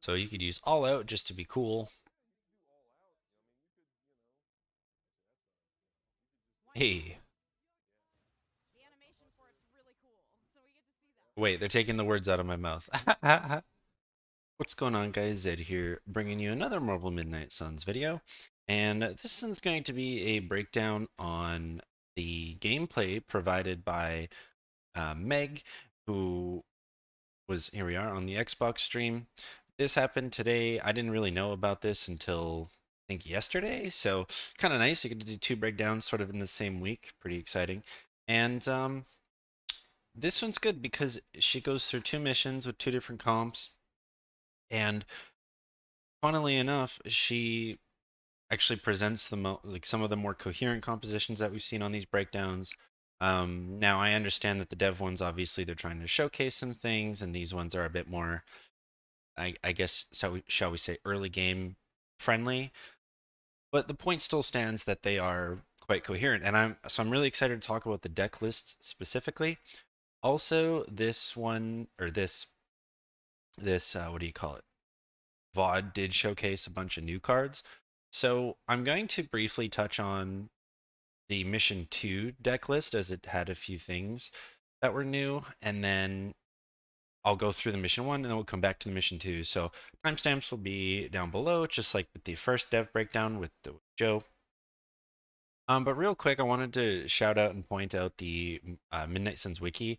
So you could use all out just to be cool. Hey, wait, they're taking the words out of my mouth. What's going on, guys? Zedd here, bringing you another Marvel Midnight Suns video. And this one's going to be a breakdown on the gameplay provided by Meg, who was, here we are, on the Xbox stream. This happened today. I didn't really know about this until, I think, yesterday. So kind of nice. You get to do two breakdowns sort of in the same week. Pretty exciting. And this one's good because she goes through two missions with two different comps. And funnily enough, she actually presents like some of the more coherent compositions that we've seen on these breakdowns. Now I understand that the dev ones, obviously, they're trying to showcase some things, and these ones are a bit more, I guess, shall we say, early game friendly. But the point still stands that they are quite coherent, and I'm really excited to talk about the deck lists specifically. Also, this one or this what do you call it? VOD did showcase a bunch of new cards. So I'm going to briefly touch on the Mission 2 deck list as it had a few things that were new, and then I'll go through the Mission 1 and then we'll come back to the Mission 2. So timestamps will be down below, just like with the first dev breakdown with Joe. But real quick, I wanted to shout out and point out the Midnight Suns wiki.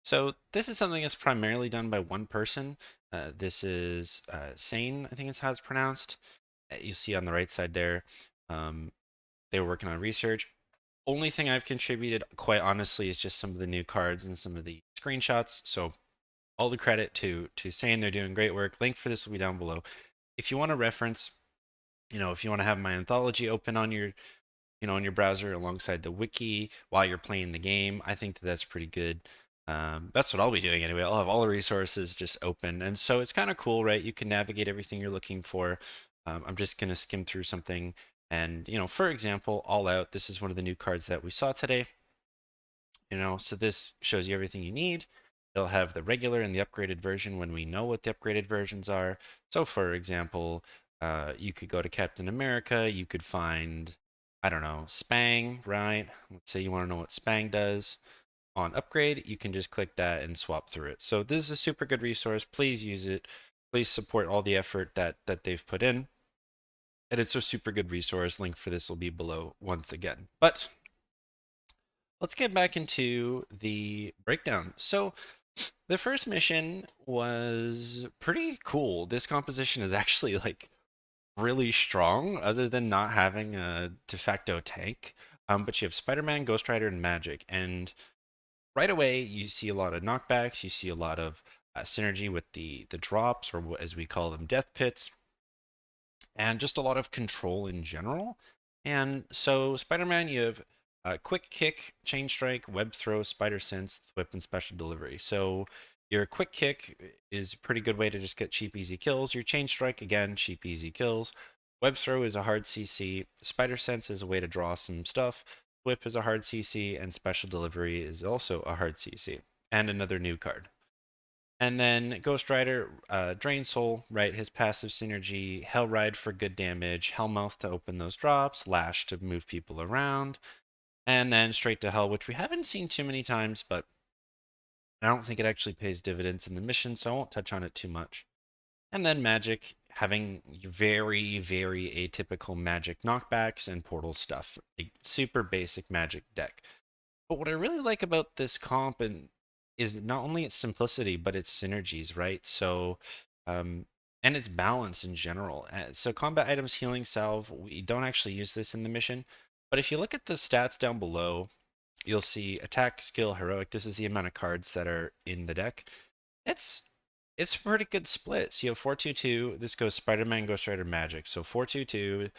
So this is something that's primarily done by one person. This is Sane, I think is how it's pronounced. You see on the right side there. Um, they were working on research. Only thing I've contributed, quite honestly, is just some of the new cards and some of the screenshots. So all the credit to Sane. They're doing great work. Link for this will be down below. If you want to reference, if you want to have my anthology open on your on your browser alongside the wiki while you're playing the game. I think that's pretty good. That's what I'll be doing anyway. I'll have all the resources just open. And so it's kind of cool, right? You can navigate everything you're looking for. I'm just going to skim through something. And, for example, All Out, this is one of the new cards that we saw today. So this shows you everything you need. It'll have the regular and the upgraded version when we know what the upgraded versions are. So, for example, you could go to Captain America, you could find, I don't know, Spang, right? Let's say you want to know what Spang does. On upgrade, you can just click that and swap through it. So this is a super good resource. Please use it. Please support all the effort that they've put in. And it's a super good resource. Link for this will be below once again. But let's get back into the breakdown. So the first mission was pretty cool. This composition is actually like really strong, other than not having a de facto tank. But you have Spider-Man, Ghost Rider, and Magic, and right away you see a lot of knockbacks. You see a lot of synergy with the drops, or as we call them, death pits, and just a lot of control in general. And so Spider-Man, you have quick kick, chain strike, web throw, spider sense, whip, and special delivery. So your quick kick is a pretty good way to just get cheap, easy kills. Your chain strike, again, cheap, easy kills. Web throw is a hard CC. Spider sense is a way to draw some stuff. Whip is a hard CC, and special delivery is also a hard CC. And another new card. And then Ghost Rider, Drain Soul, right? His passive synergy, Hell Ride for good damage, Hellmouth to open those drops, Lash to move people around, and then straight to Hell, which we haven't seen too many times, but I don't think it actually pays dividends in the mission, so I won't touch on it too much. And then Magic, having very, very atypical Magic knockbacks and portal stuff. A super basic Magic deck. But what I really like about this comp is not only its simplicity, but its synergies, right? So, and its balance in general. So combat items, healing salve, we don't actually use this in the mission, but if you look at the stats down below, you'll see attack, skill, heroic. This is the amount of cards that are in the deck. It's it's a pretty good split. So you have 422. This goes Spider-Man, Ghost Rider, Magic. So 422,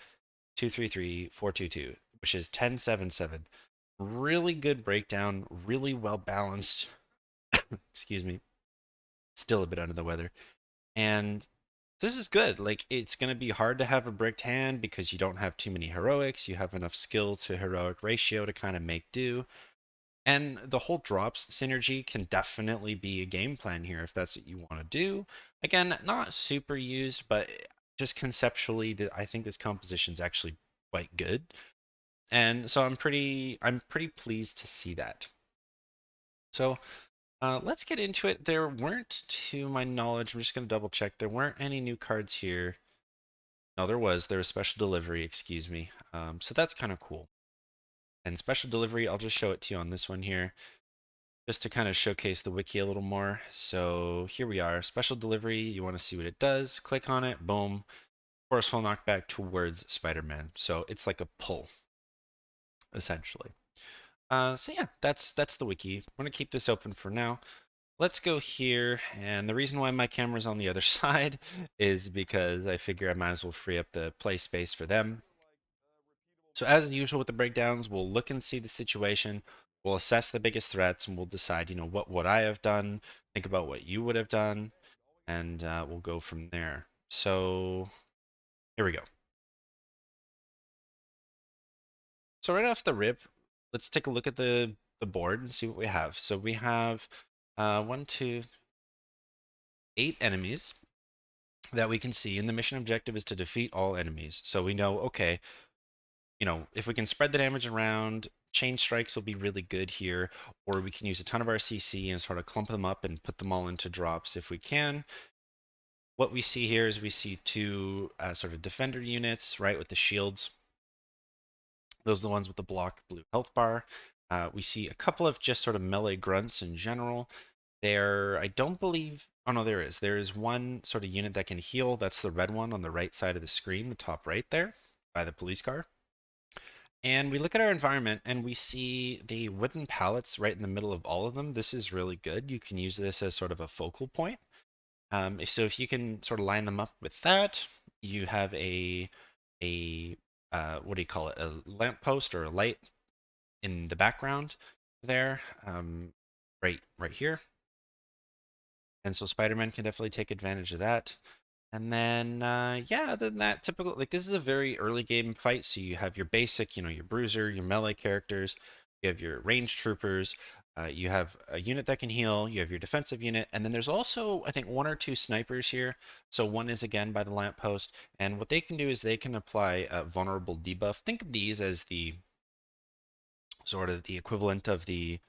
233, 422, which is 1077. Really good breakdown, really well balanced. Excuse me. Still a bit under the weather. And this is good. Like, it's going to be hard to have a bricked hand because you don't have too many heroics. You have enough skill to heroic ratio to kind of make do. And the whole drops synergy can definitely be a game plan here if that's what you want to do. Again, not super used, but just conceptually, I think this composition is actually quite good, and so I'm pretty pleased to see that. So let's get into it. There weren't, to my knowledge, I'm just going to double check. There weren't any new cards here. No, there was special delivery, excuse me. So that's kind of cool. And special delivery, I'll just show it to you on this one here, just to kind of showcase the wiki a little more. So here we are, special delivery. You want to see what it does? Click on it, boom. Forceful knockback towards Spider-Man. So it's like a pull, essentially. So yeah, that's the wiki. I'm gonna keep this open for now. Let's go here, and the reason why my camera's on the other side is because I figure I might as well free up the play space for them. So as usual with the breakdowns, we'll look and see the situation, we'll assess the biggest threats, and we'll decide, what would I have done, think about what you would have done, and we'll go from there. So here we go. So right off the rip, let's take a look at the board and see what we have. So we have one, two, 8 enemies that we can see, and the mission objective is to defeat all enemies. So we know, okay, if we can spread the damage around, chain strikes will be really good here, or we can use a ton of our CC and sort of clump them up and put them all into drops if we can. What we see here is we see two sort of defender units, right, with the shields. Those are the ones with the block blue health bar. We see a couple of just sort of melee grunts in general. I don't believe, oh no, there is. There is one sort of unit that can heal. That's the red one on the right side of the screen, the top right there, by the police car. And we look at our environment and we see the wooden pallets right in the middle of all of them. This is really good. You can use this as sort of a focal point. So if you can sort of line them up with that, you have a what do you call it? A lamppost or a light in the background there, right here. And so Spider-Man can definitely take advantage of that. And then, yeah, other than that, typical, like this is a very early game fight, so you have your basic, your bruiser, your melee characters, you have your ranged troopers, you have a unit that can heal, you have your defensive unit, and then there's also, I think, one or two snipers here. So one is again by the lamppost, and what they can do is they can apply a vulnerable debuff. Think of these as the sort of the equivalent of the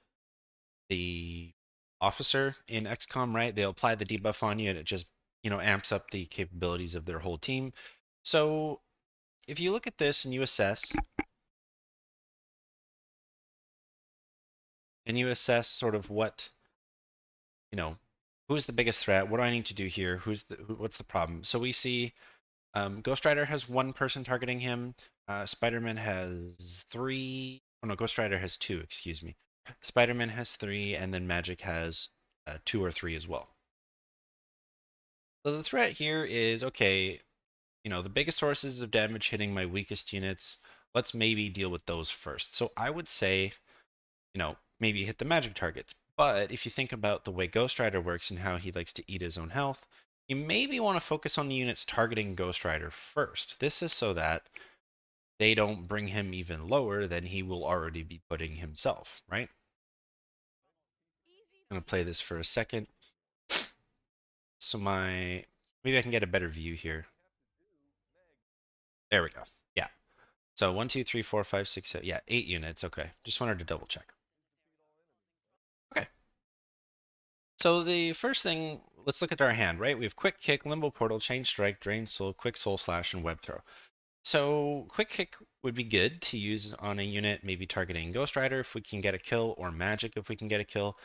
officer in XCOM, right? They'll apply the debuff on you and it just, amps up the capabilities of their whole team. So if you look at this and you assess sort of what, you know, who's the biggest threat? What do I need to do here? What's the problem? So we see Ghost Rider has one person targeting him. Spider-Man has three. Oh no, Ghost Rider has two, excuse me. Spider-Man has three, and then Magic has two or three as well. So the threat here is, okay, the biggest sources of damage hitting my weakest units. Let's maybe deal with those first. So I would say, maybe hit the magic targets. But if you think about the way Ghost Rider works and how he likes to eat his own health, you maybe want to focus on the units targeting Ghost Rider first. This is so that they don't bring him even lower than he will already be putting himself, right? I'm going to play this for a second. So maybe I can get a better view here. There we go. Yeah. So 1, 2, 3, 4, 5, 6, 7, yeah, 8 units. Okay. Just wanted to double check. Okay. So the first thing, let's look at our hand, right? We have Quick Kick, Limbo Portal, Chain Strike, Drain Soul, Quick Soul Slash, and Web Throw. So Quick Kick would be good to use on a unit, maybe targeting Ghost Rider if we can get a kill, or Magic if we can get a kill.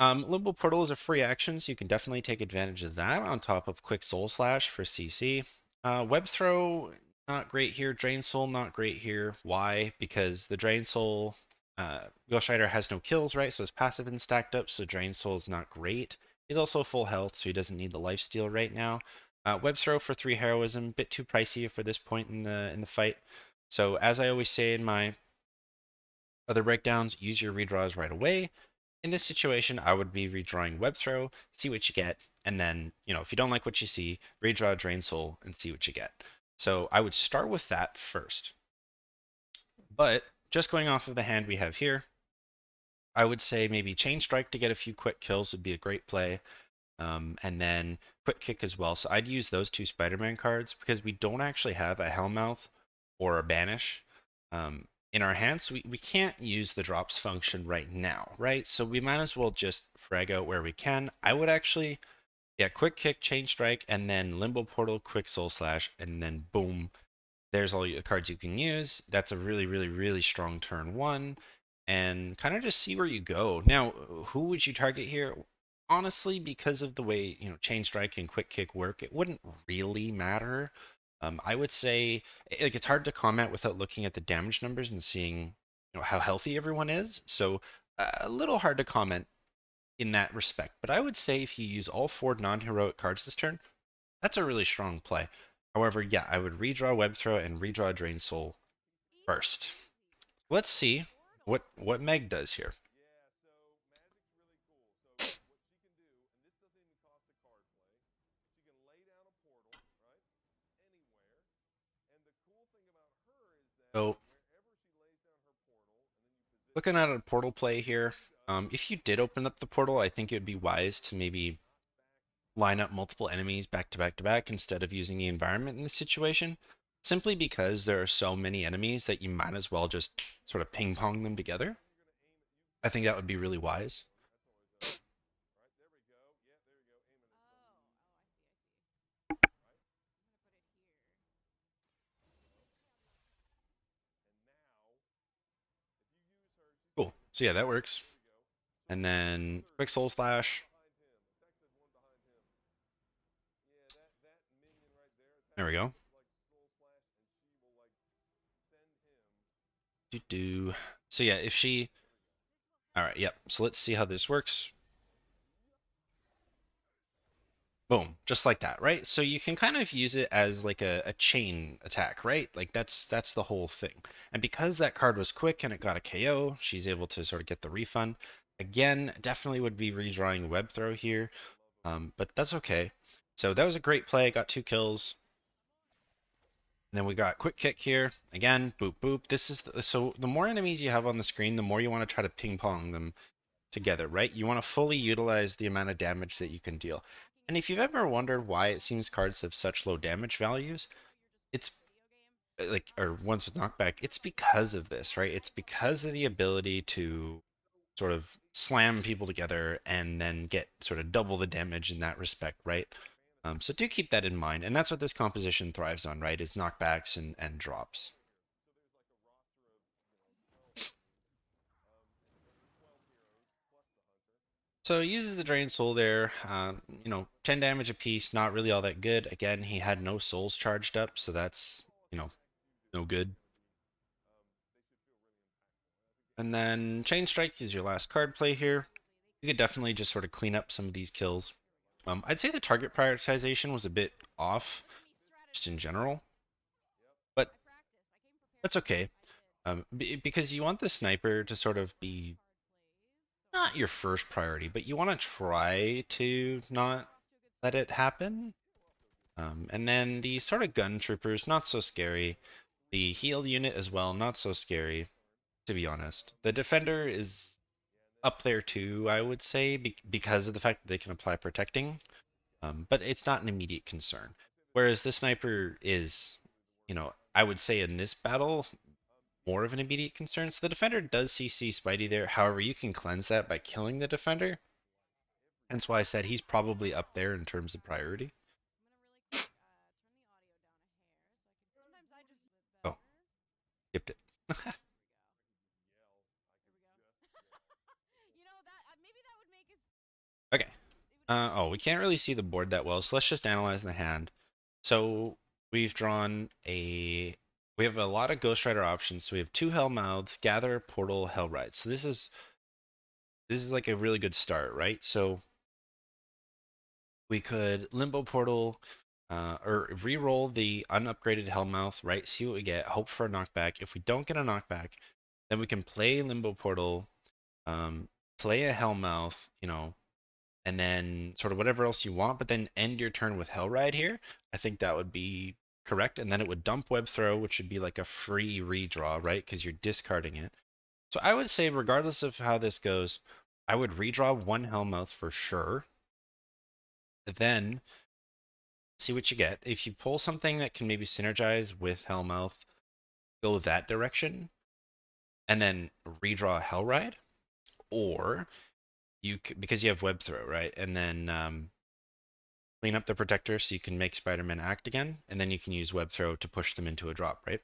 Limbo Portal is a free action, so you can definitely take advantage of that on top of Quick Soul Slash for CC. Web Throw, not great here. Drain Soul, not great here. Why? Because the Drain Soul, Ghost Rider has no kills, right? So his passive isn't stacked up, so Drain Soul is not great. He's also full health, so he doesn't need the lifesteal right now. Web Throw for 3 heroism, bit too pricey for this point in the fight. So as I always say in my other breakdowns, use your redraws right away. In this situation, I would be redrawing Web Throw, see what you get, and then, if you don't like what you see, redraw Drain Soul and see what you get. So I would start with that first. But just going off of the hand we have here, I would say maybe Chain Strike to get a few quick kills would be a great play. and then Quick Kick as well. So I'd use those two Spider-Man cards because we don't actually have a Hellmouth or a Banish in our hands. So we can't use the drops function right now, right? So we might as well just frag out where we can. I would actually, yeah, Quick Kick, Chain Strike, and then Limbo Portal, Quick Soul Slash, and then boom, there's all the cards you can use. That's a really, really, really strong turn one. And kind of just see where you go. Now, who would you target here? Honestly, because of the way, Chain Strike and Quick Kick work, it wouldn't really matter. I would say, like, it's hard to comment without looking at the damage numbers and seeing, how healthy everyone is. So, a little hard to comment in that respect. But I would say if you use all four non-heroic cards this turn, that's a really strong play. However, yeah, I would redraw Web Throw and redraw Drain Soul first. Let's see what Meg does here. So, looking at a portal play here, if you did open up the portal, I think it would be wise to maybe line up multiple enemies back to back to back instead of using the environment in this situation, simply because there are so many enemies that you might as well just sort of ping pong them together. I think that would be really wise. Cool. So yeah, that works. And then quick soul slash. There we go. Do do. So yeah, if she. All right. Yep. So let's see how this works. Boom, just like that, right? So you can kind of use it as like a chain attack, right? Like that's the whole thing. And because that card was quick and it got a KO, she's able to sort of get the refund. Again, definitely would be redrawing web throw here, but that's okay. So that was a great play. Got 2 kills. And then we got quick kick here. Again, boop boop. So the more enemies you have on the screen, the more you want to try to ping pong them together, right? You want to fully utilize the amount of damage that you can deal. And if you've ever wondered why it seems cards have such low damage values, it's like, or ones with knockback, it's because of this, right? It's because of the ability to sort of slam people together and then get sort of double the damage in that respect, right? So do keep that in mind. And that's what this composition thrives on, right? Is knockbacks and drops. So he uses the Drain Soul there. 10 damage apiece, not really all that good. Again, he had no souls charged up, so that's, no good. And then Chain Strike is your last card play here. You could definitely just sort of clean up some of these kills. I'd say the target prioritization was a bit off, just in general, but that's okay. Because you want the sniper to sort of be not your first priority, but you want to try to not let it happen. And then the sort of gun troopers, not so scary. The heal unit as well, not so scary, to be honest. The defender is up there too, I would say, because of the fact that they can apply protecting, but it's not an immediate concern. Whereas the sniper is, I would say in this battle, more of an immediate concern. So the defender does CC Spidey there. However, you can cleanse that by killing the defender. Hence why I said he's probably up there in terms of priority. Oh, skipped it. Okay. Oh, we can't really see the board that well, so let's just analyze the hand. So we've drawn we have a lot of Ghost Rider options. So we have 2 Hellmouths, Gather, Portal, Hellride. So this is like a really good start, right? So we could Limbo Portal, or re-roll the unupgraded Hellmouth, right? See what we get. Hope for a knockback. If we don't get a knockback, then we can play Limbo Portal, play a Hellmouth, and then sort of whatever else you want, but then end your turn with Hellride here. I think that would be correct. And then it would dump Web Throw, which would be like a free redraw, right? Because you're discarding it. So I would say, regardless of how this goes, I would redraw 1 Hellmouth for sure. Then see what you get. If you pull something that can maybe synergize with Hellmouth, go that direction, and then redraw Hellride, or because you have Web Throw, right? And then clean up the protector so you can make Spider-Man act again, and then you can use Web Throw to push them into a drop, right?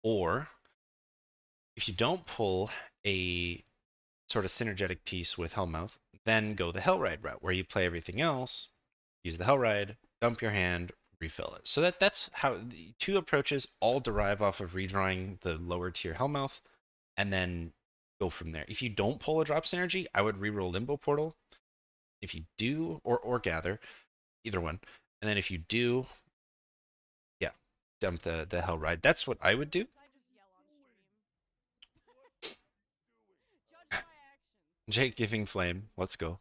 Or if you don't pull a sort of synergetic piece with Hellmouth, then go the Hellride route, where you play everything else, use the Hellride, dump your hand, refill it. So that's how the two approaches all derive off of redrawing the lower tier Hellmouth, and then go from there. If you don't pull a drop synergy, I would reroll Limbo Portal. If you do, or Gather, either one. And then if you do, yeah, dump the Hellride. That's what I would do. Jake giving flame. Let's go.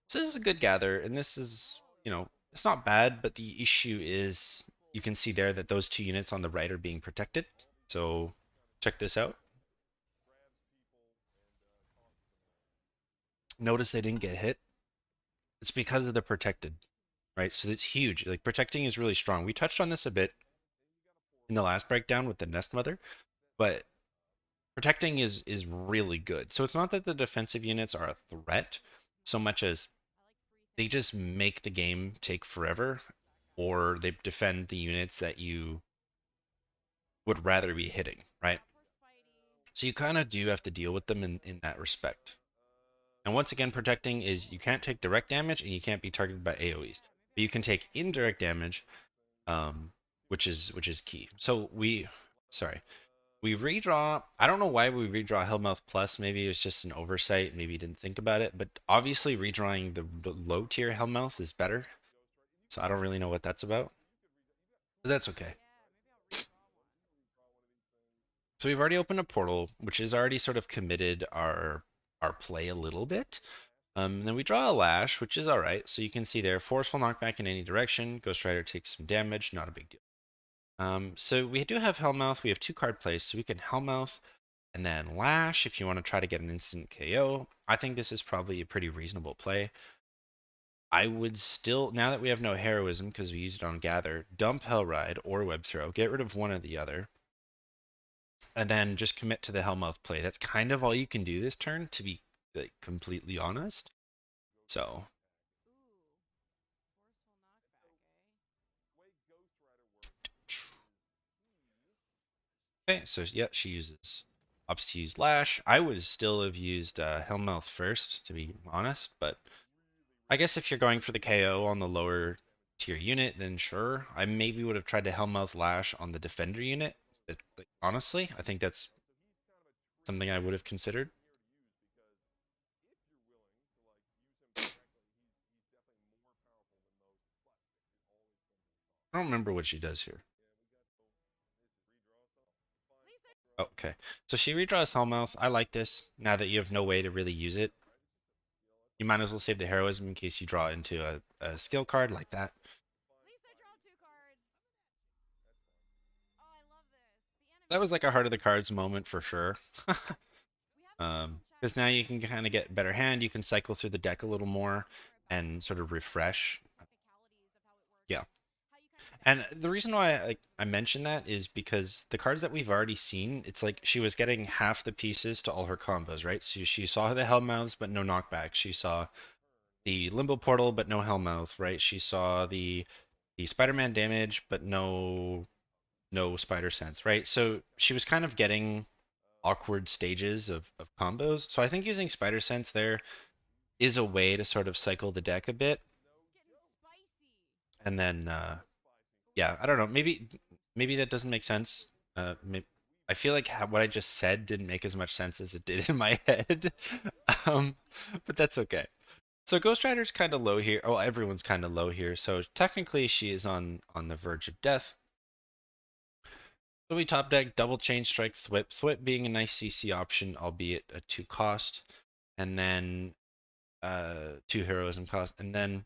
So this is a good gather, and this is, it's not bad, but the issue is you can see there that those two units on the right are being protected. So check this out. Notice they didn't get hit. It's because of the protected, right? So it's huge. Like protecting is really strong. We touched on this a bit in the last breakdown with the Nest Mother, but protecting is really good. So it's not that the defensive units are a threat so much as they just make the game take forever, or they defend the units that you would rather be hitting, right? So you kind of do have to deal with them in that respect. And once again, protecting is you can't take direct damage and you can't be targeted by AoEs, but you can take indirect damage, which is key. So we redraw. I don't know why we redraw Hellmouth Plus. Maybe it was just an oversight. Maybe you didn't think about it. But obviously, redrawing the low tier Hellmouth is better. So I don't really know what that's about. But that's okay. So we've already opened a portal, which has already sort of committed our play a little bit. And then we draw a lash, which is all right. So you can see there, forceful knockback in any direction. Ghost Rider takes some damage, not a big deal. So we do have Hellmouth. We have two card plays, so we can Hellmouth and then Lash if you want to try to get an instant KO. I think this is probably a pretty reasonable play. I would still, now that we have no heroism because we used it on Gather, dump Hellride or Web Throw. Get rid of one or the other. And then just commit to the Hellmouth play. That's kind of all you can do this turn, to be like, completely honest. So, okay, so yeah, she opts to use Lash. I would still have used Hellmouth first, to be honest, but I guess if you're going for the KO on the lower tier unit, then sure. I maybe would have tried to Hellmouth Lash on the defender unit. But, like, honestly, I think that's something I would have considered. I don't remember what she does here. Oh, okay. So she redraws Hellmouth. I like this. Now that you have no way to really use it, you might as well save the heroism in case you draw into a skill card like that. That was like a heart of the cards moment for sure. Because now you can kind of get better hand. You can cycle through the deck a little more and sort of refresh. Yeah. And the reason why I mentioned that is because the cards that we've already seen, it's like she was getting half the pieces to all her combos, right? So she saw the Hellmouths but no knockback. She saw the Limbo Portal but no Hellmouth, right? She saw the Spider-Man damage but no Spider Sense, right? So she was kind of getting awkward stages of combos. So I think using Spider Sense there is a way to sort of cycle the deck a bit. And then yeah, I don't know. Maybe that doesn't make sense. I feel like what I just said didn't make as much sense as it did in my head. um, but that's okay. So Ghost Rider's kind of low here. Oh, everyone's kind of low here. So technically she is on the verge of death. So we top deck double chain strike Thwip. Thwip being a nice CC option, albeit a 2 cost, and then 2 heroism cost, and then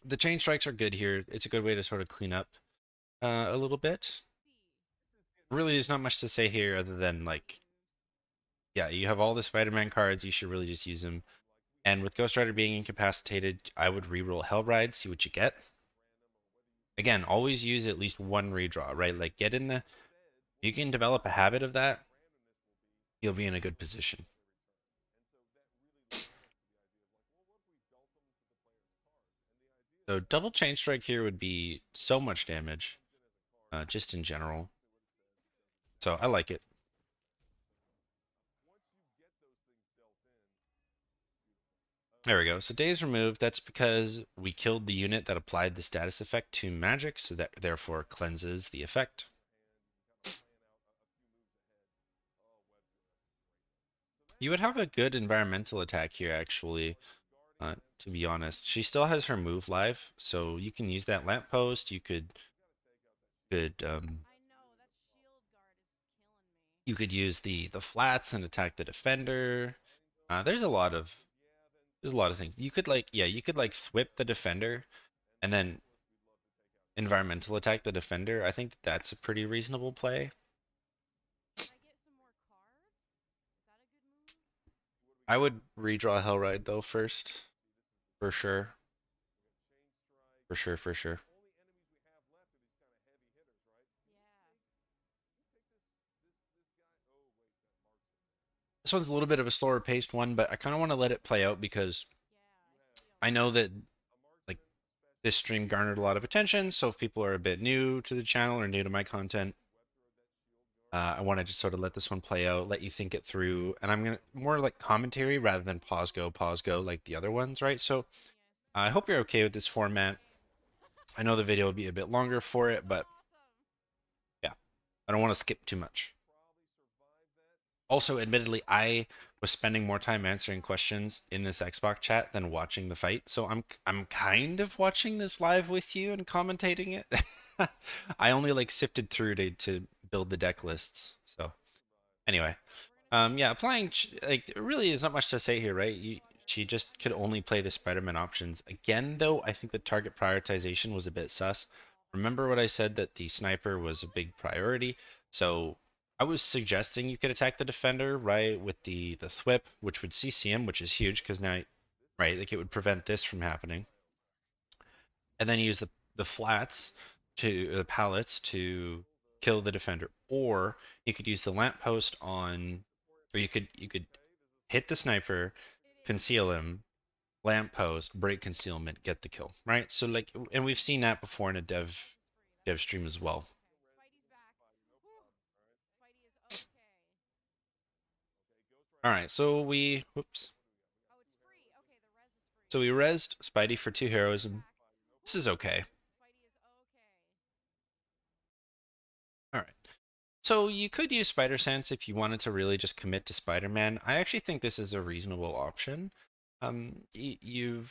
the chain strikes are good here. It's a good way to sort of clean up a little bit. Really, there's not much to say here other than like, yeah, you have all the Spider-Man cards. You should really just use them. And with Ghost Rider being incapacitated, I would reroll Hellride, see what you get. Again, always use at least one redraw, right? Like get in the, you can develop a habit of that, you'll be in a good position. So double chain strike here would be so much damage, just in general. So I like it. There we go. So days removed, that's because we killed the unit that applied the status effect to magic, so that therefore cleanses the effect. You would have a good environmental attack here, actually, to be honest. She still has her move live, so you can use that lamppost. You could use the flats and attack the defender. There's a lot of things. You could like you could like thwip the defender and then environmental attack the defender. I think that's a pretty reasonable play. I would redraw Hellride though first, for sure, for sure, for sure. This one's a little bit of a slower paced one, but I kind of want to let it play out because I know that like this stream garnered a lot of attention. So if people are a bit new to the channel or new to my content, I want to just sort of let this one play out, let you think it through, and I'm gonna more like commentary rather than pause go like the other ones, right? So I hope you're okay with this format. I know the video will be a bit longer for it, but yeah, I don't want to skip too much. Also, admittedly, I was spending more time answering questions in this Xbox chat than watching the fight, so I'm kind of watching this live with you and commentating it. I only like sifted through to build the deck lists. So anyway, yeah, applying like there really is not much to say here, right? She just could only play the Spider-Man options. Again, though, I think the target prioritization was a bit sus. Remember what I said that the sniper was a big priority, so I was suggesting you could attack the defender, right, with the thwip, which would CC him, which is huge because now, right, like it would prevent this from happening, and then use the flats to the pallets to kill the defender, or you could use the lamppost on, or you could hit the sniper, conceal him, lamppost, break concealment, get the kill, right? So like, and we've seen that before in a dev stream as well. All right, so whoops, so we rezzed Spidey for 2 heroism. This is okay. All right. So you could use Spider Sense if you wanted to really just commit to Spider-Man. I actually think this is a reasonable option. You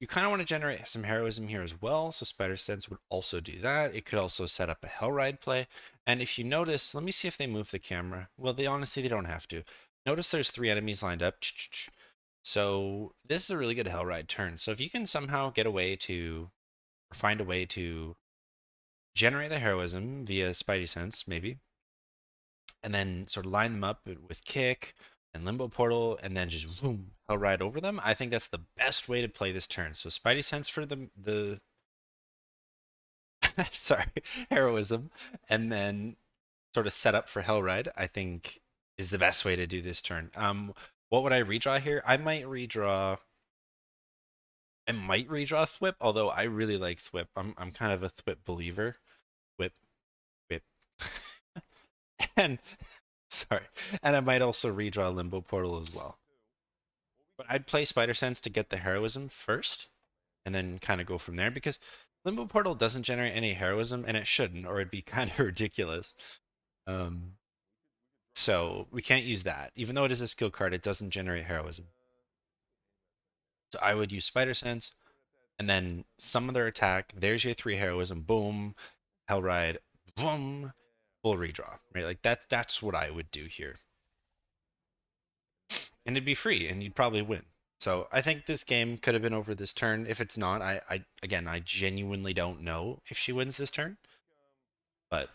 kind of want to generate some heroism here as well, so Spider Sense would also do that. It could also set up a Hellride play. And if you notice, let me see if they move the camera. Well, they don't have to. Notice there's 3 enemies lined up. So this is a really good Hellride turn. So if you can somehow get a way to, or find a way to generate the heroism via Spidey Sense, maybe, and then sort of line them up with kick and limbo portal and then just boom hell right over them. I think that's the best way to play this turn. So Spidey sense for the sorry, heroism, and then sort of set up for Hellride, I think is the best way to do this turn. What would I redraw here? I might redraw Thwip, although I really like Thwip. I'm kind of a Thwip believer. Whip, whip. And sorry. And I might also redraw Limbo Portal as well. But I'd play Spider Sense to get the heroism first, and then kind of go from there because Limbo Portal doesn't generate any heroism, and it shouldn't, or it'd be kind of ridiculous. Um, so we can't use that. Even though it is a skill card, it doesn't generate heroism. So I would use Spider Sense, and then some other attack. There's your 3 heroism. Boom, Hellride. Boom, full redraw. Right, like that's what I would do here, and it'd be free, and you'd probably win. So I think this game could have been over this turn. If it's not, I genuinely don't know if she wins this turn. But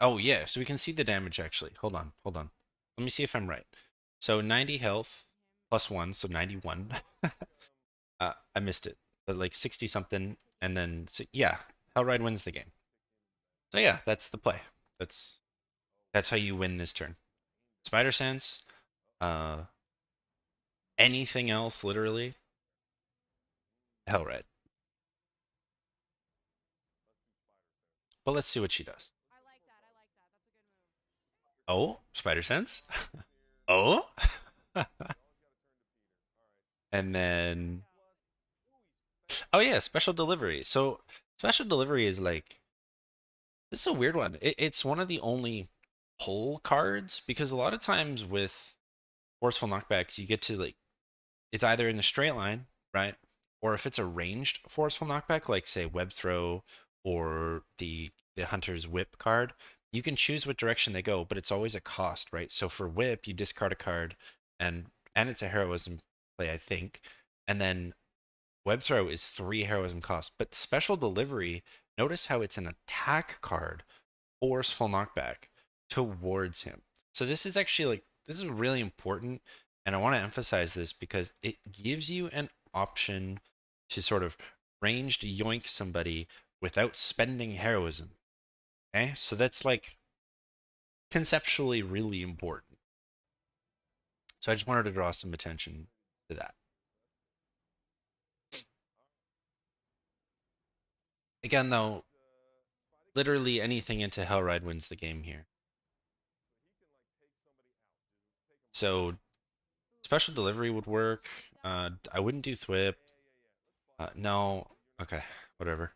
oh yeah, so we can see the damage actually. Hold on, hold on. Let me see if I'm right. So 90 health plus 1, so 91. I missed it. But like 60 something, and then yeah, Hellride wins the game. So yeah, that's the play. That's that's how you win this turn. Spider Sense, uh, anything else, literally, Hellride. But let's see what she does. Oh, Spider Sense. Oh, and then oh yeah, special delivery. So special delivery is like this is a weird one. It's one of the only pull cards because a lot of times with forceful knockbacks, you get to like it's either in a straight line, right? Or if it's a ranged forceful knockback, like say web throw or the hunter's whip card, you can choose what direction they go, but it's always a cost, right? So for whip, you discard a card, and it's a heroism play, I think, and then web throw is 3 heroism cost. But special delivery, notice how it's an attack card, forceful knockback towards him. So this is actually like this is really important, and I want to emphasize this because it gives you an option to sort of ranged yoink somebody without spending heroism. Okay, so that's like conceptually really important. So I just wanted to draw some attention to that. Again, though, literally anything into Hellride wins the game here. So special delivery would work. I wouldn't do Thwip. No. Okay, whatever.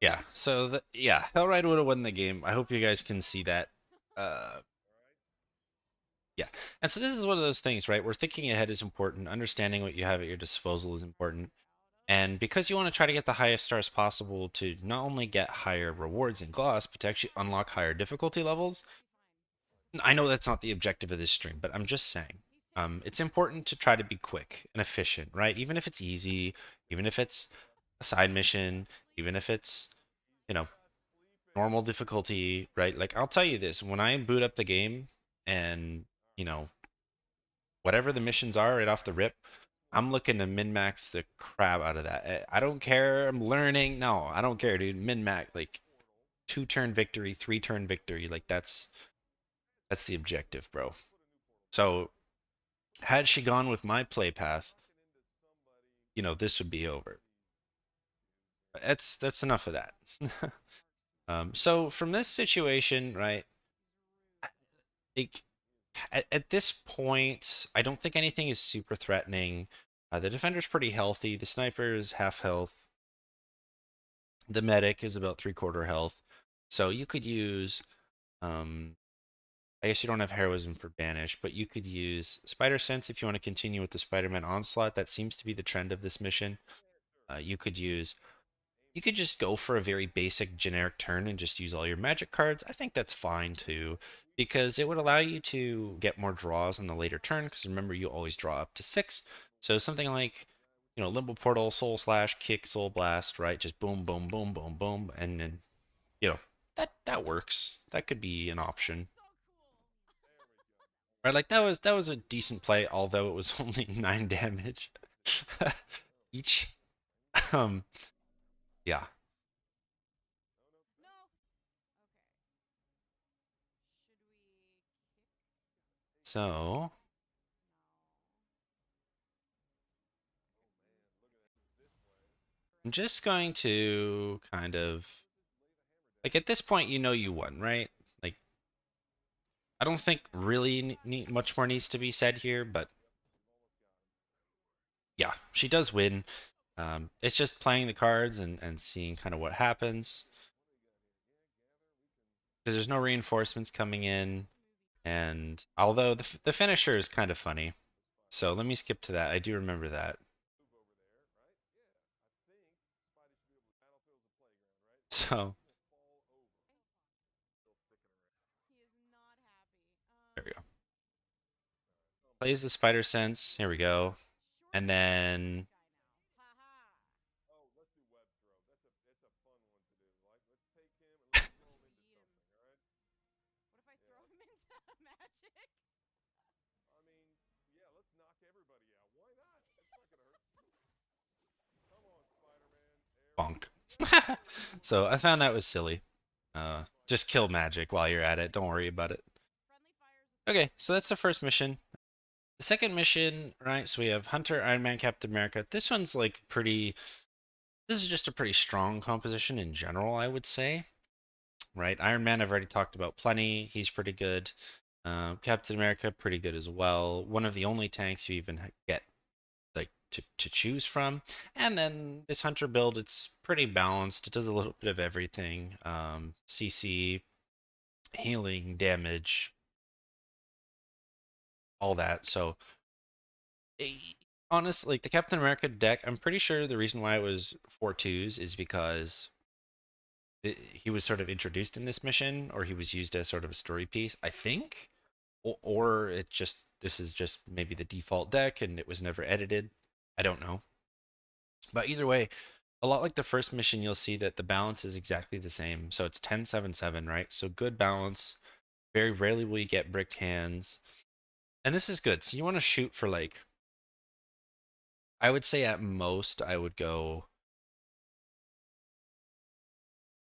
Yeah. So yeah, Hellride would have won the game. I hope you guys can see that. Uh, yeah. And so this is one of those things, right? Where thinking ahead is important. Understanding what you have at your disposal is important. And because you want to try to get the highest stars possible to not only get higher rewards in Gloss, but to actually unlock higher difficulty levels. I know that's not the objective of this stream, but I'm just saying. It's important to try to be quick and efficient, right? Even if it's easy, even if it's a side mission, even if it's, you know, normal difficulty, right? Like I'll tell you this, when I boot up the game and, you know, whatever the missions are right off the rip, I'm looking to min-max the crap out of that. I don't care, I'm learning. No, I don't care, dude. Min-max like 2 turn victory, 3 turn victory, like that's the objective, bro. So, had she gone with my play path, this would be over. That's enough of that. So from this situation, right? Like, at this point, I don't think anything is super threatening. The defender's pretty healthy. The sniper is half health. The medic is about 3/4 health. So you could use, um, I guess you don't have heroism for banish, but you could use spider sense if you want to continue with the Spider-Man onslaught. That seems to be the trend of this mission. You could use you could just go for a very basic generic turn and just use all your magic cards. I think that's fine too, because it would allow you to get more draws on the later turn, because remember you always draw up to 6. So something like, Limbo Portal, Soul Slash, Kick, Soul Blast, right? Just boom, boom, boom, boom, boom, and then, you know, that works. That could be an option. Right, like that was a decent play, although it was only 9 damage each. Um, yeah. So I'm just going to kind of like at this point, you won, right? Like I don't think really much more needs to be said here, but yeah, she does win. It's just playing the cards and seeing kind of what happens because there's no reinforcements coming in, and although the finisher is kind of funny, so let me skip to that. I do remember that. So there we go. Plays the spider sense. Here we go. And then bonk. So I found that was silly. Just kill magic while you're at it. Don't worry about it. Okay, so that's the first mission. The second mission, right? So we have Hunter, Iron Man, Captain America. This one's like pretty. This is just a pretty strong composition in general, I would say. Right? Iron Man, I've already talked about plenty. He's pretty good. Captain America, pretty good as well. One of the only tanks you even get like to choose from. And then this Hunter build, it's pretty balanced. It does a little bit of everything. CC, healing, damage, all that. So eh, honestly, like the Captain America deck, I'm pretty sure the reason why it was 4 twos is because he was sort of introduced in this mission, or he was used as sort of a story piece, I think, or it just this is just maybe the default deck and it was never edited. I don't know. But either way, a lot like the first mission, you'll see that the balance is exactly the same. So it's 10-7-7, right? So good balance. Very rarely will you get bricked hands. And this is good. So you want to shoot for like, I would say at most, I would go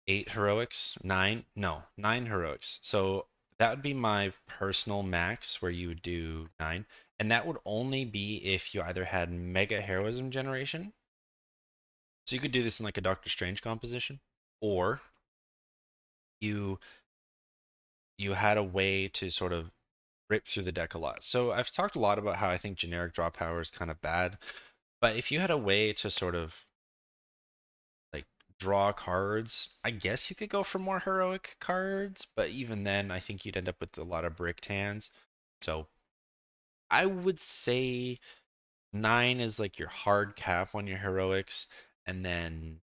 8 heroics, nine, no, 9 heroics. So that would be my personal max where you would do 9. And that would only be if you either had mega heroism generation. So you could do this in like a Doctor Strange composition, or you you had a way to sort of rip through the deck a lot. So I've talked a lot about how I think generic draw power is kind of bad, but if you had a way to sort of like draw cards, I guess you could go for more heroic cards, but even then I think you'd end up with a lot of bricked hands. So I would say 9 is like your hard cap on your heroics, and then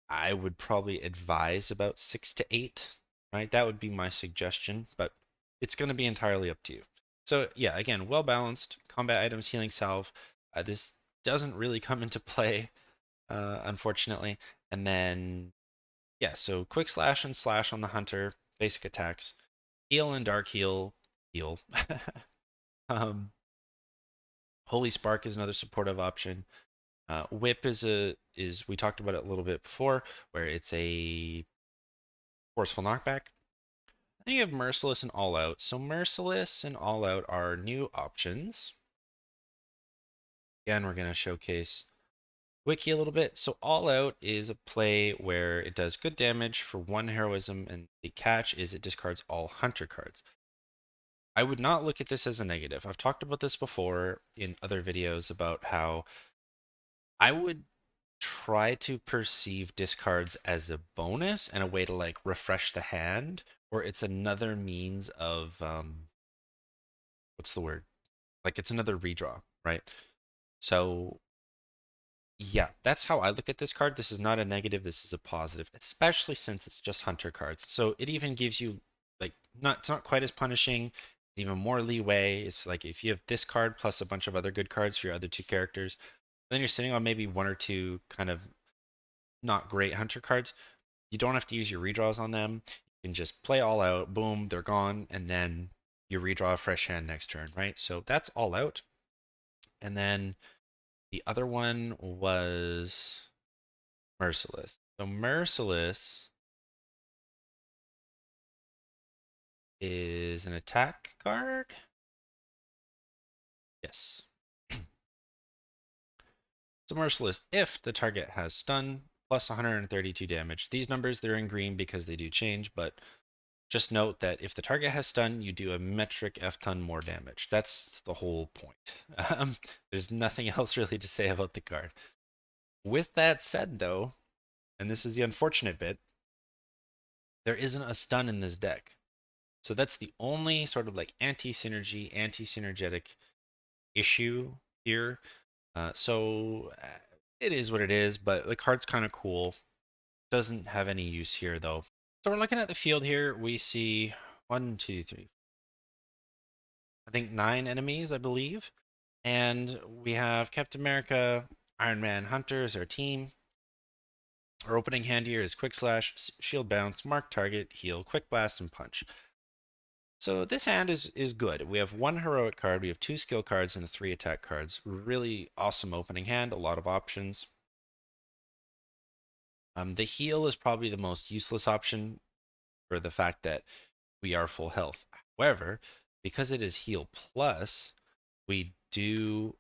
I would probably advise about 6 to 8, right? That would be my suggestion, but it's going to be entirely up to you. So yeah, again, well balanced combat items, healing salve. This doesn't really come into play, unfortunately. And then yeah, so quick slash and slash on the hunter, basic attacks, heal and dark heal, heal. um, Holy Spark is another supportive option. Whip is we talked about it a little bit before, where it's a forceful knockback. Then you have Merciless and All Out. So Merciless and All Out are new options. Again, we're going to showcase Wiki a little bit. So All Out is a play where it does good damage for 1 heroism, and the catch is it discards all Hunter cards. I would not look at this as a negative. I've talked about this before in other videos about how I would try to perceive discards as a bonus and a way to like refresh the hand, or it's another means of what's the word? Like it's another redraw, right? So yeah, that's how I look at this card. This is not a negative, this is a positive, especially since it's just hunter cards. So it even gives you like not it's not quite as punishing, even more leeway. It's like if you have this card plus a bunch of other good cards for your other 2 characters, then you're sitting on maybe 1 or 2 kind of not great hunter cards. You don't have to use your redraws on them. You can just play all out, boom, they're gone, and then you redraw a fresh hand next turn, right? So that's all out. And then the other one was Merciless. So Merciless is an attack card. Yes. So Merciless, if the target has stun plus 132 damage. These numbers, they're in green because they do change, but just note that if the target has stun, you do a metric F-ton more damage. That's the whole point. There's nothing else really to say about the card. With that said, though, and this is the unfortunate bit, there isn't a stun in this deck. So that's the only sort of like anti-synergy, anti-synergetic issue here. So it is what it is, but the card's kind of cool. Doesn't have any use here though. So we're looking at the field here. We see one, two, three, I think 9 enemies, I believe. And we have Captain America, Iron Man, Hunter as our team. Our opening hand here is Quick Slash, Shield Bounce, Mark Target, Heal, Quick Blast, and Punch. So this hand is good. We have 1 heroic card, we have 2 skill cards, and 3 attack cards. Really awesome opening hand, a lot of options. The heal is probably the most useless option for the fact that we are full health. However, because it is heal plus, we do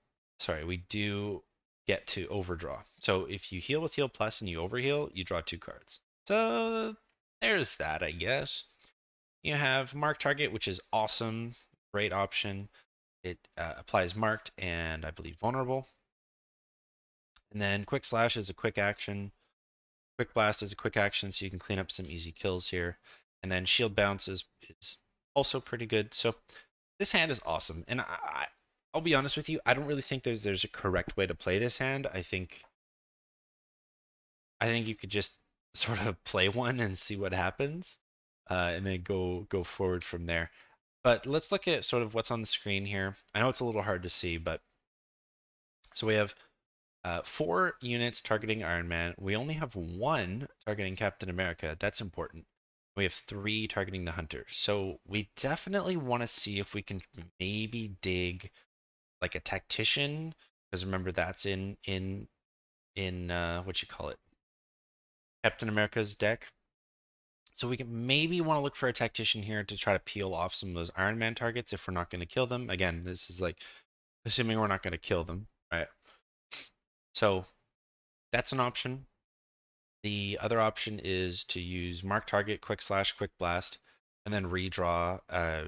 get to overdraw. So if you heal with heal plus and you overheal, you draw 2 cards. So there's that, I guess. You have mark target, which is awesome, great option. It applies marked and I believe vulnerable. And then quick slash is a quick action. Quick blast is a quick action, so you can clean up some easy kills here. And then shield bounce is also pretty good. So this hand is awesome, and I'll be honest with you, I don't really think there's a correct way to play this hand. I think you could just sort of play one and see what happens, and then go forward from there. But let's look at sort of what's on the screen here. I know it's a little hard to see, but so we have 4 units targeting Iron Man. We only have 1 targeting Captain America. That's important. We have 3 targeting the Hunter. So we definitely want to see if we can maybe dig like a tactician, because remember that's in what you call it, Captain America's deck. So we can maybe want to look for a tactician here to try to peel off some of those Iron Man targets if we're not going to kill them. Again, this is like assuming we're not going to kill them, right? So that's an option. The other option is to use mark target, quick slash, quick blast, and then redraw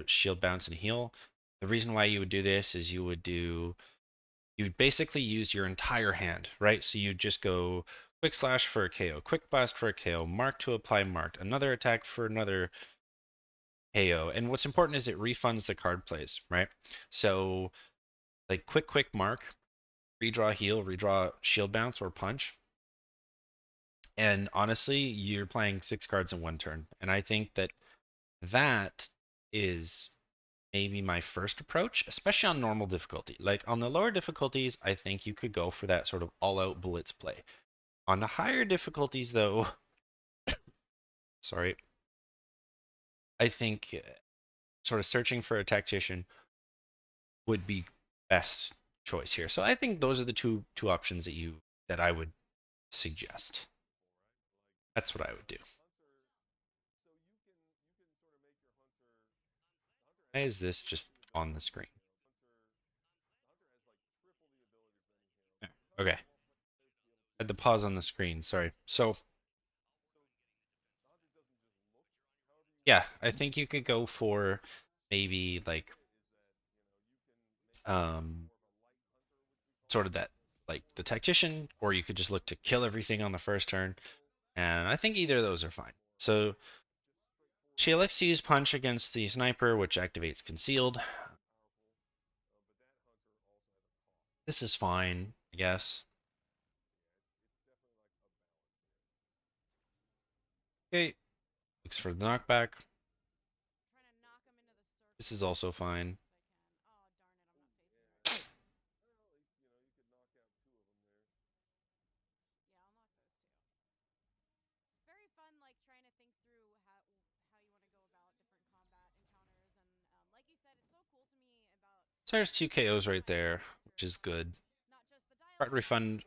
shield bounce and heal. The reason why you would do this is you would basically use your entire hand, right? So you just go quick slash for a KO, quick blast for a KO, mark to apply marked, another attack for another KO. And what's important is it refunds the card plays, right? So like quick mark, redraw heal, redraw shield bounce or punch. And honestly, you're playing 6 cards in 1 turn. And I think that that is maybe my first approach, especially on normal difficulty. Like on the lower difficulties, I think you could go for that sort of all-out blitz play. On the higher difficulties, though, sorry, I think sort of searching for a tactician would be best choice here. So I think those are the two options that I would suggest. That's what I would do. Why is this just on the screen? Okay. I had the pause on the screen, sorry. So yeah, I think you could go for maybe like um sort of that like the tactician, or you could just look to kill everything on the first turn. And I think either of those are fine. So she elects to use punch against the sniper, which activates concealed. This is fine, I guess. Okay, looks for the knockback. This is also fine. So there's 2 KOs right there, which is good. Card refund,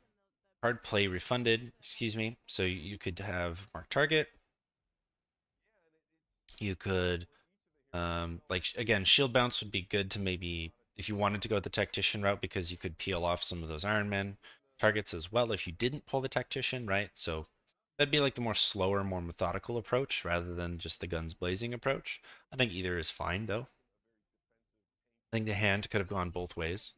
card play refunded, excuse me. So you could have mark target. You could, like, again, shield bounce would be good to maybe, if you wanted to go the tactician route, because you could peel off some of those Iron Man targets as well if you didn't pull the tactician, right? So that'd be like the more slower, more methodical approach rather than just the guns blazing approach. I think either is fine though. I think the hand could have gone both ways.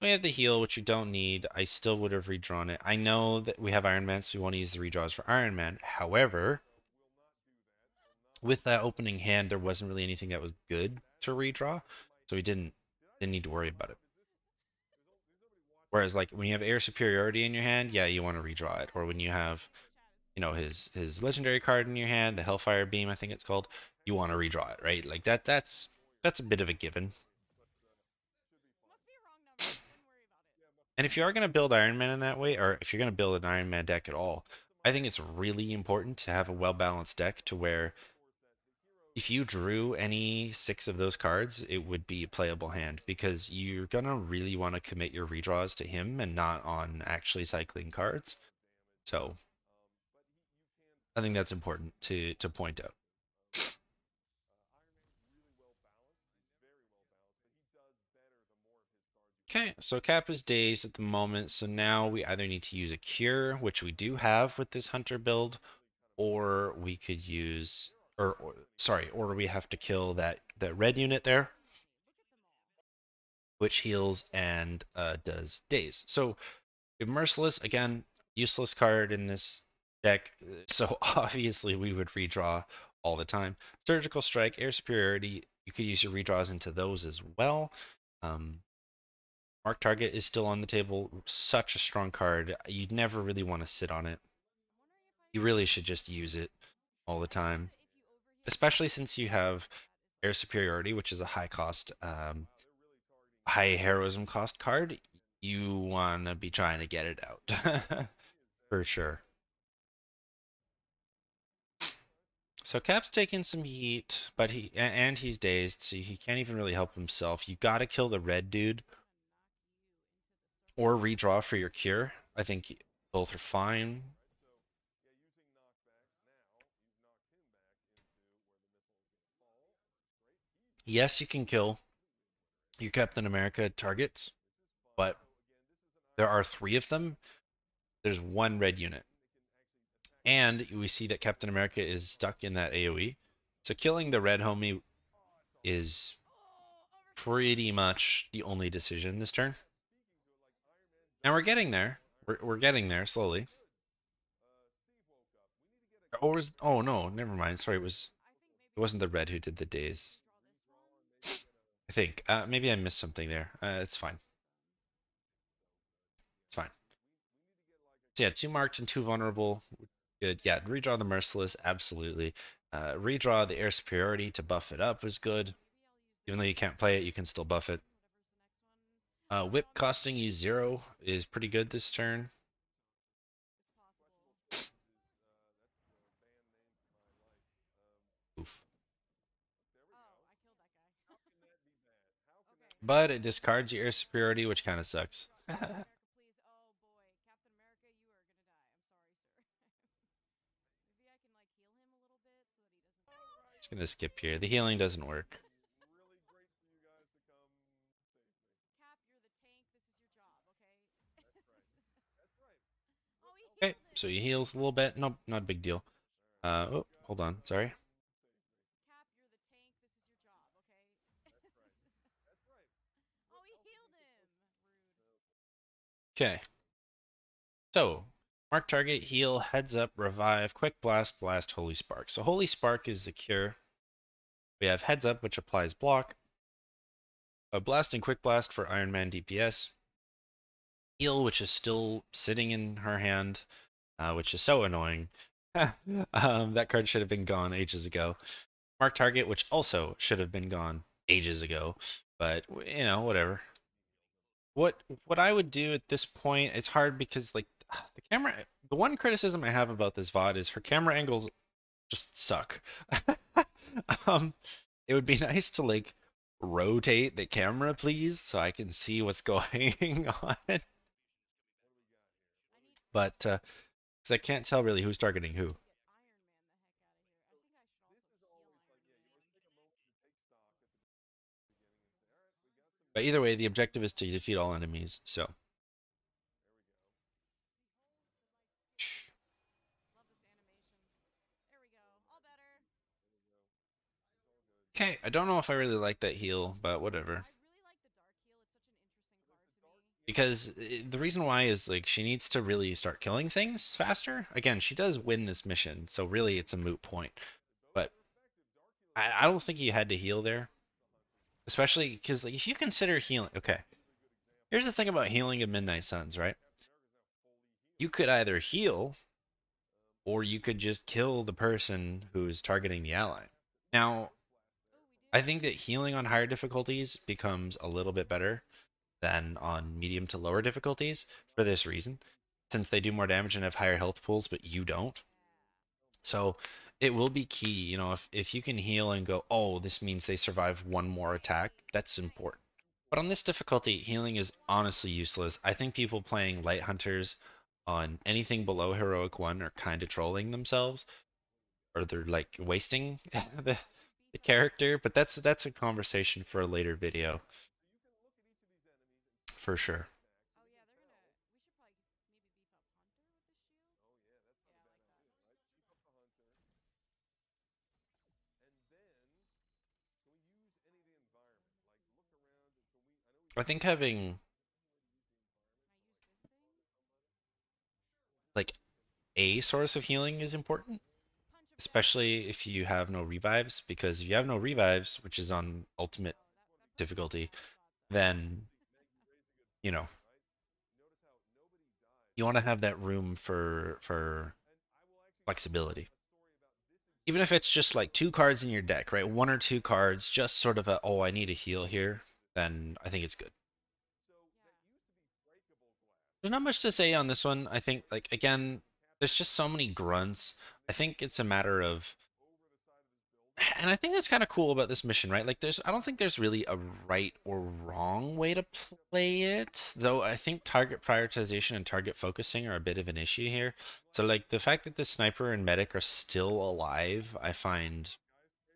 We have the heal, which you don't need. I still would have redrawn it. I know that we have Iron Man, so we want to use the redraws for Iron Man. However, with that opening hand, there wasn't really anything that was good to redraw, so we didn't need to worry about it. Whereas like when you have air superiority in your hand, yeah, you want to redraw it. Or when you have, you know, his legendary card in your hand, the Hellfire Beam, I think it's called, you want to redraw it, right? Like that's a bit of a given. And if you are going to build Iron Man in that way, or if you're going to build an Iron Man deck at all, I think it's really important to have a well-balanced deck to where if you drew any 6 of those cards, it would be a playable hand because you're going to really want to commit your redraws to him and not on actually cycling cards. So I think that's important to point out. Okay, so Cap is dazed at the moment, so now we either need to use a cure, which we do have with this hunter build, or we could use, or we have to kill that red unit there, which heals and does daze. So Merciless, again, useless card in this deck, so obviously we would redraw all the time. Surgical Strike, Air Superiority, you could use your redraws into those as well. Mark Target is still on the table, such a strong card. You'd never really want to sit on it. You really should just use it all the time, especially since you have Air Superiority, which is a high cost, high heroism cost card. You want to be trying to get it out for sure. So Cap's taking some heat, but he's dazed, so he can't even really help himself. You gotta kill the red dude or redraw for your cure. I think both are fine. Yes, you can kill your Captain America targets, but there are 3 of them. There's 1 red unit. And we see that Captain America is stuck in that AoE. So killing the red homie is pretty much the only decision this turn. And we're getting there. We're getting there slowly. Or was oh no, never mind. Sorry, it wasn't the red who did the days. I think maybe I missed something there. It's fine. It's fine. So yeah, 2 marked and 2 vulnerable. Good. Yeah, redraw the merciless. Absolutely. Redraw the air superiority to buff it up was good. Even though you can't play it, you can still buff it. Whip costing you 0 is pretty good this turn. Oof. But it discards your air superiority, which kind of sucks. Just gonna skip here. The healing doesn't work. Okay, so he heals a little bit. No, not a big deal. Oh, hold on. Sorry. Okay. So, mark target, heal, heads up, revive, quick blast, blast, holy spark. So holy spark is the cure. We have heads up, which applies block. A blast and quick blast for Iron Man DPS. Heal, which is still sitting in her hand, which is so annoying. That card should have been gone ages ago. Mark target, which also should have been gone ages ago, but you know, whatever. What what I would do at this point, it's hard because like the camera. The one criticism I have about this VOD is her camera angles just suck. um, it would be nice to like rotate the camera, please, so I can see what's going on. But because I can't tell really who's targeting who. But either way, the objective is to defeat all enemies. So. Okay, I don't know if I really like that heal, but whatever. Because the reason why is like she needs to really start killing things faster. Again, she does win this mission, so really it's a moot point. But I don't think you had to heal there, especially because like if you consider healing. Okay, Here's the thing about healing in Midnight Suns, right? You could either heal or you could just kill the person who's targeting the ally. Now, I think that healing on higher difficulties becomes a little bit better than on medium to lower difficulties for this reason, since they do more damage and have higher health pools, but you don't. So it will be key, if you can heal and go, oh, this means they survive one more attack, that's important. But on this difficulty, healing is honestly useless. I think people playing light hunters on anything below heroic 1 are kind of trolling themselves, or they're like wasting the character, but that's a conversation for a later video for sure. I think having like a source of healing is important, especially if you have no revives, because if you have no revives, which is on ultimate difficulty, then you know you want to have that room for flexibility. Even if it's just like two cards in your deck, right? One or two cards, just sort of a, oh, I need a heal here, then I think it's good. There's not much to say on this one. I think, like, again, there's just so many grunts. I think it's a matter of, and I think that's kind of cool about this mission, right? Like, I don't think there's really a right or wrong way to play it, though I think target prioritization and target focusing are a bit of an issue here. So, like, the fact that the sniper and medic are still alive, I find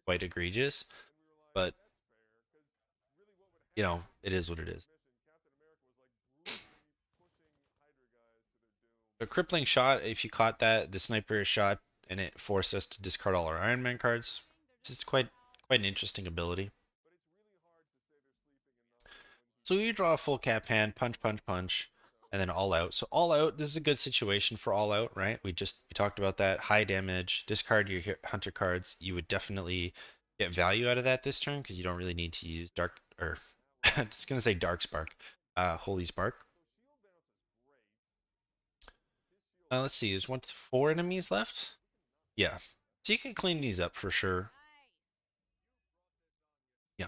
quite egregious, but, it is what it is. A crippling shot, if you caught that, the sniper shot, and it forced us to discard all our Iron Man cards. This is quite an interesting ability. So we draw a full cap hand, punch, punch, punch, and then all out. So all out, this is a good situation for all out, right? We talked about that. High damage, discard your hunter cards. You would definitely get value out of that this turn because you don't really need to use dark or I'm just gonna say dark spark, holy spark. Let's see, there's 4 enemies left. Yeah, so you can clean these up for sure. Yeah,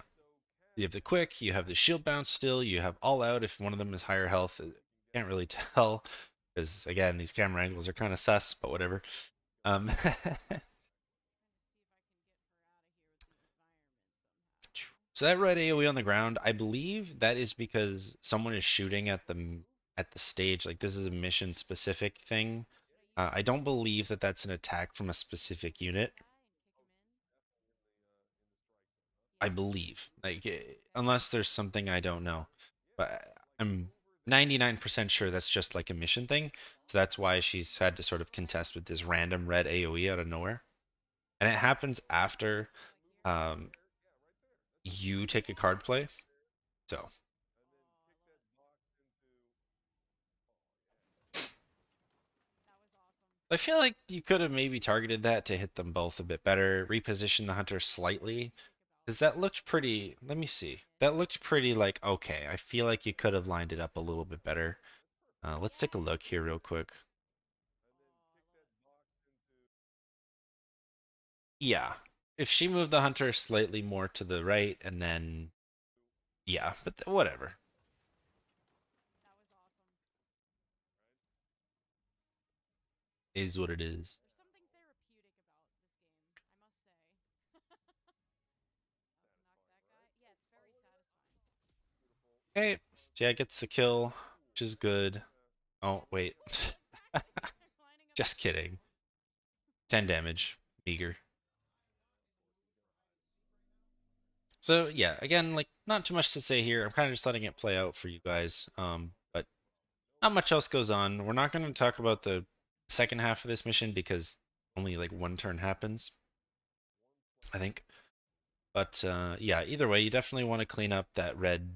you have the quick, you have the shield bounce still, you have all out if one of them is higher health. Can't really tell because again these camera angles are kind of sus, but whatever. Um, so that red AoE on the ground, I believe that is because someone is shooting at the stage. Like this is a mission specific thing. I don't believe that that's an attack from a specific unit. I believe, like, unless there's something I don't know, but I'm 99% sure that's just like a mission thing. So that's why she's had to sort of contest with this random red AoE out of nowhere, and it happens after um, you take a card play. So I feel like you could have maybe targeted that to hit them both a bit better, reposition the hunter slightly, because that looked pretty. Let me see. That looked pretty like okay. I feel like you could have lined it up a little bit better. Let's take a look here real quick. Yeah. If she moved the hunter slightly more to the right and then yeah, but whatever. Is what it is. Okay. So yeah, it gets the kill, which is good. Oh, wait. Just kidding. 10 damage. Meager. So yeah, again, like not too much to say here. I'm kind of just letting it play out for you guys. But not much else goes on. We're not going to talk about the second half of this mission because only like one turn happens, I think. But yeah, either way, you definitely want to clean up that red,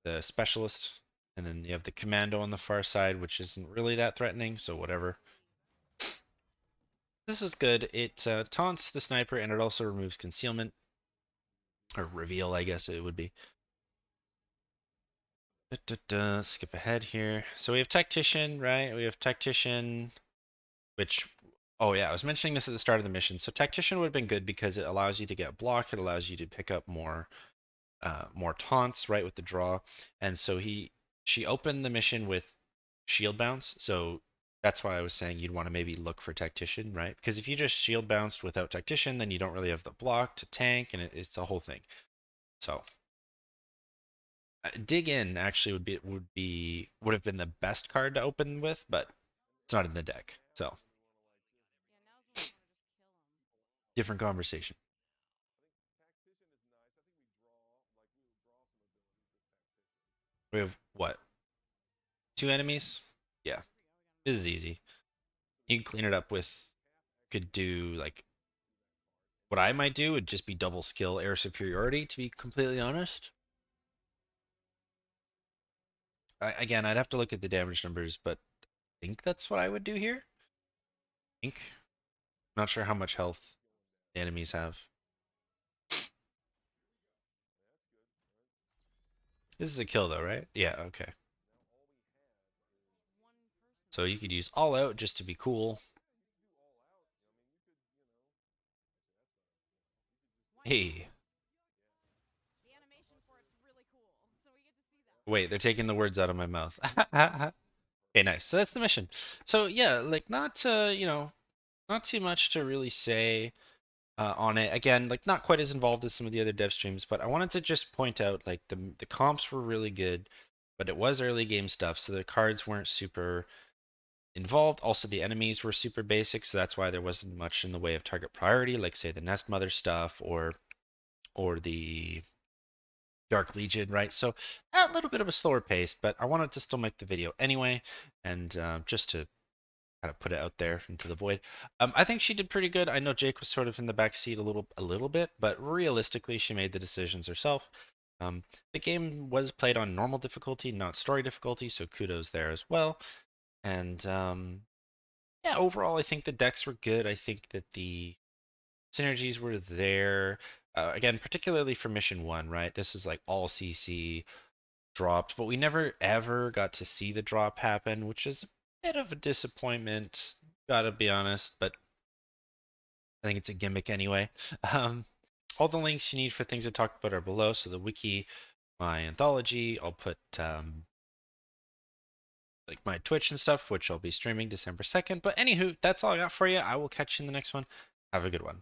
the specialist, and then you have the commando on the far side, which isn't really that threatening, so whatever. This is good. It taunts the sniper and it also removes concealment, or reveal, I guess it would be. Skip ahead here. So we have Tactician, right? We have Tactician, which, oh yeah, I was mentioning this at the start of the mission. So Tactician would have been good because it allows you to get block. It allows you to pick up more taunts, right, with the draw. And so she opened the mission with shield bounce. So that's why I was saying you'd want to maybe look for Tactician, right? Because if you just shield bounced without Tactician, then you don't really have the block to tank, and it's a whole thing. So dig in actually would have been the best card to open with, but it's not in the deck. So different conversation. We have what? Two enemies? Yeah, this is easy. You can clean it up with could do like what I might do would just be double skill air superiority, to be completely honest. Again, I'd have to look at the damage numbers, but I think that's what I would do here. I think. Not sure how much health the enemies have. This is a kill though, right? Yeah, okay. So you could use all out just to be cool. Hey, wait, they're taking the words out of my mouth. Okay, nice. So that's the mission. So yeah, like not not too much to really say on it. Again, like not quite as involved as some of the other dev streams, but I wanted to just point out like the comps were really good, but it was early game stuff, so the cards weren't super involved. Also, the enemies were super basic, so that's why there wasn't much in the way of target priority, like say the Nest Mother stuff or the Dark Legion, right? So a little bit of a slower pace, but I wanted to still make the video anyway, and just to kind of put it out there into the void. I think she did pretty good. I know Jake was sort of in the back seat a little bit, but realistically, she made the decisions herself. The game was played on normal difficulty, not story difficulty, so kudos there as well. And yeah, overall, I think the decks were good. I think that the synergies were there. Again, particularly for mission one, right? This is like all CC dropped, but we never ever got to see the drop happen, which is a bit of a disappointment, gotta be honest, but I think it's a gimmick anyway. Um, all the links you need for things I talked about are below. So the wiki, my anthology, I'll put like my Twitch and stuff, which I'll be streaming December 2nd. But anywho, that's all I got for you. I will catch you in the next one. Have a good one.